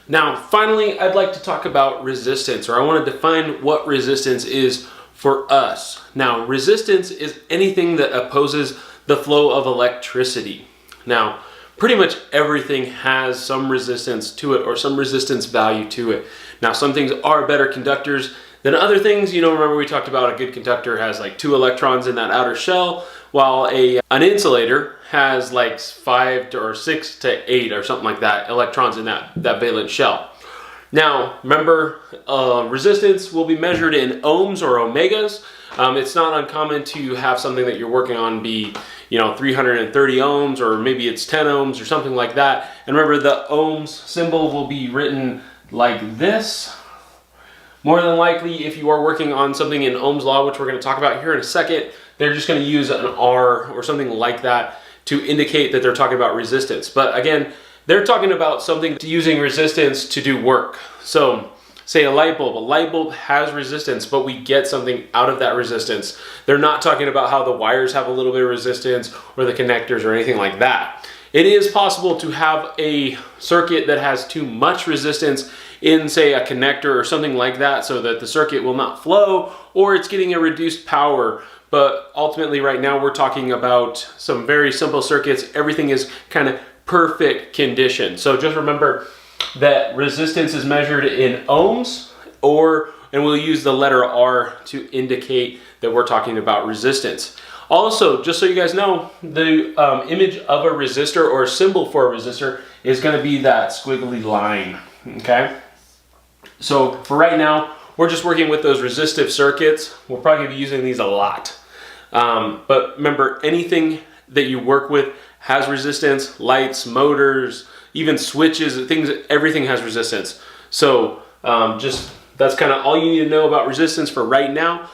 Now, finally, I'd like to talk about resistance, or I want to define what resistance is for us. Now, resistance is anything that opposes the flow of electricity. Now, pretty much everything has some resistance to it or some resistance value to it. Now, some things are better conductors than other things. Remember we talked about a good conductor has like 2 electrons in that outer shell, while an insulator has like 5 or 6 to 8 or something like that electrons in that valence shell. Now, remember, resistance will be measured in ohms or omegas. It's not uncommon to have something that you're working on be, 330 ohms, or maybe it's 10 ohms or something like that. And remember, the ohms symbol will be written like this. More than likely, if you are working on something in Ohm's law, which we're going to talk about here in a second, they're just going to use an R or something like that to indicate that they're talking about resistance. But again, they're talking about something using resistance to do work. So say a light bulb has resistance, but we get something out of that resistance. They're not talking about how the wires have a little bit of resistance or the connectors or anything like that. It is possible to have a circuit that has too much resistance in, say, a connector or something like that, so that the circuit will not flow, or it's getting a reduced power. But ultimately right now we're talking about some very simple circuits. Everything is kind of perfect condition. So just remember that resistance is measured in ohms, and we'll use the letter R to indicate that we're talking about resistance. Also, just so you guys know, the image of a resistor or a symbol for a resistor is going to be that squiggly line, okay? So for right now, we're just working with those resistive circuits. We're probably going to be using these a lot. But remember, anything that you work with has resistance. Lights, motors, even switches, everything has resistance. So that's kind of all you need to know about resistance for right now.